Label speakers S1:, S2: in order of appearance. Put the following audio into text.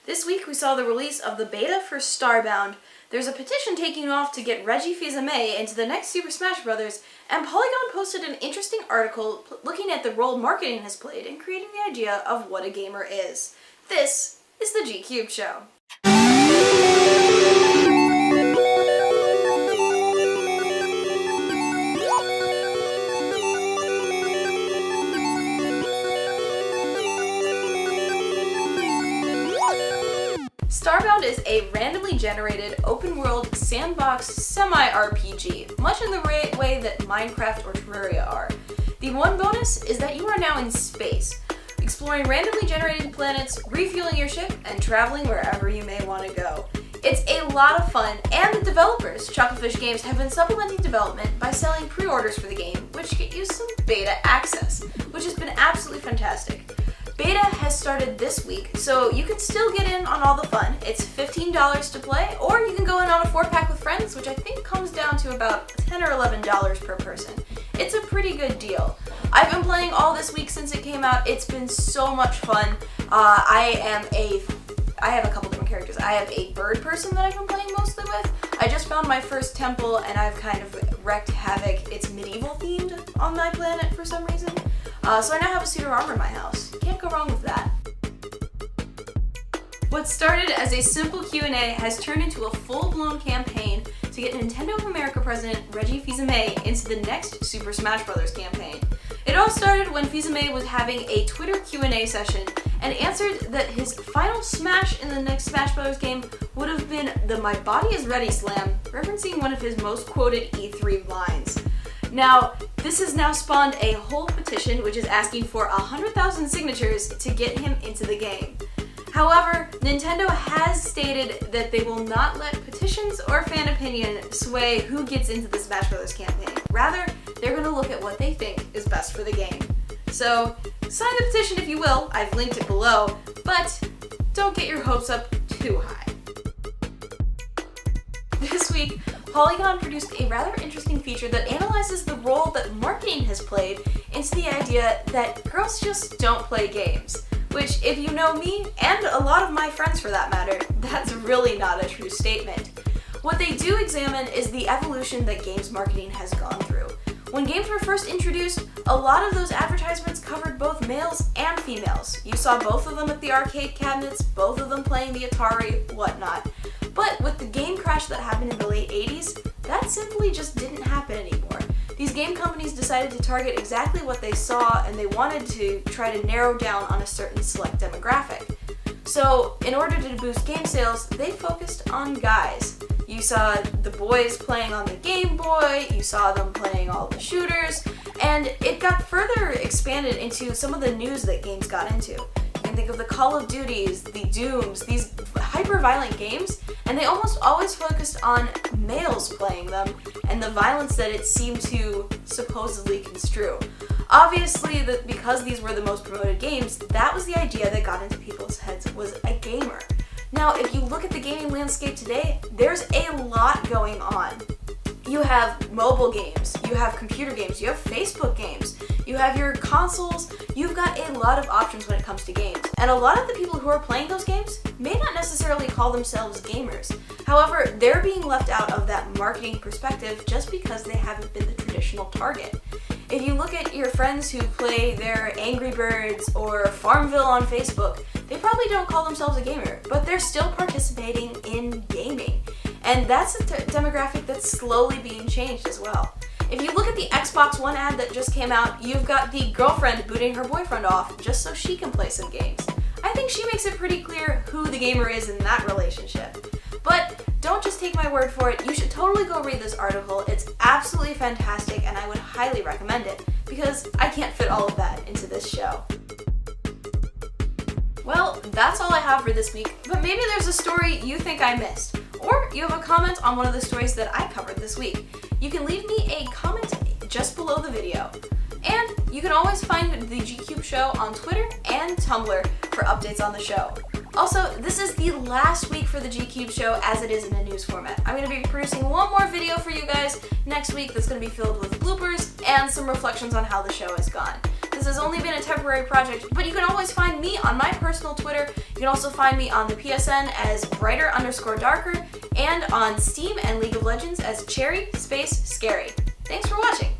S1: This week we saw the release of the beta for Starbound. There's a petition taking off to get Reggie Fils-Aime into the next Super Smash Bros., and Polygon posted an interesting article looking at the role marketing has played in creating the idea of what a gamer is. This is the G-Cube Show. Starbound is a randomly generated, open-world, sandbox, semi-RPG, much in the way that Minecraft or Terraria are. The one bonus is that you are now in space, exploring randomly generated planets, refueling your ship, and traveling wherever you may want to go. It's a lot of fun, and the developers, Chucklefish Games, have been supplementing development by selling pre-orders for the game, which get you some beta access, which has been absolutely fantastic. Beta has started this week, so you can still get in on all the fun. It's $15 to play, or you can go in on a 4-pack with friends, which I think comes down to about $10 or $11 per person. It's a pretty good deal. I've been playing all this week since it came out. It's been so much fun. I have a couple different characters. I have a bird person that I've been playing mostly with. I just found my first temple, and I've kind of wreaked havoc. It's medieval themed on my planet for some reason. So I now have a suit of armor in my house. Can't go wrong with that. What started as a simple Q&A has turned into a full-blown campaign to get Nintendo of America president Reggie Fils-Aime into the next Super Smash Bros. Campaign. It all started when Fils-Aime was having a Twitter Q&A session and answered that his final smash in the next Smash Bros. Game would have been the "My Body is Ready" slam, referencing one of his most quoted E3 lines. Now, this has now spawned a whole petition which is asking for 100,000 signatures to get him into the game. However, Nintendo has stated that they will not let petitions or fan opinion sway who gets into the Smash Bros. Campaign. Rather, they're going to look at what they think is best for the game. So, sign the petition if you will, I've linked it below, but don't get your hopes up too high. This week, Polygon produced a rather interesting feature that analyzes the role that marketing has played into the idea that girls just don't play games. Which, if you know me, and a lot of my friends for that matter, that's really not a true statement. What they do examine is the evolution that games marketing has gone through. When games were first introduced, a lot of those advertisements covered both males and females. You saw both of them at the arcade cabinets, both of them playing the Atari, whatnot. But with the game crash that happened in the late 80s, that simply just didn't happen anymore. These game companies decided to target exactly what they saw, and they wanted to try to narrow down on a certain select demographic. So, in order to boost game sales, they focused on guys. You saw the boys playing on the Game Boy, you saw them playing all the shooters, and it got further expanded into some of the news that games got into. You can think of the Call of Duties, the Dooms, these hyper-violent games, and they almost always focused on males playing them and the violence that it seemed to supposedly construe. Obviously, because these were the most promoted games, that was the idea that got into people's heads was a gamer. Now, if you look at the gaming landscape today, there's a lot going on. You have mobile games, you have computer games, you have Facebook games, you have your consoles, you've got a lot of options when it comes to games. And a lot of the people who are playing those games may not necessarily call themselves gamers. However, they're being left out of that marketing perspective just because they haven't been the traditional target. If you look at your friends who play their Angry Birds or Farmville on Facebook, they probably don't call themselves a gamer, but they're still participating in gaming. And that's a demographic that's slowly being changed as well. If you look at the Xbox One ad that just came out, you've got the girlfriend booting her boyfriend off just so she can play some games. I think she makes it pretty clear who the gamer is in that relationship. But don't just take my word for it, you should totally go read this article. It's absolutely fantastic and I would highly recommend it because I can't fit all of that into this show. Well, that's all I have for this week, but maybe there's a story you think I missed, or you have a comment on one of the stories that I covered this week. You can leave me a comment just below the video. And you can always find the G-Cube Show on Twitter and Tumblr for updates on the show. Also, this is the last week for the G-Cube Show as it is in a news format. I'm going to be producing one more video for you guys next week that's going to be filled with bloopers and some reflections on how the show has gone. This this has only been a temporary project, but you can always find me on my personal Twitter. You can also find me on the PSN as Brighter_Darker, and on Steam and League of Legends as Cherry Space Scary. Thanks for watching!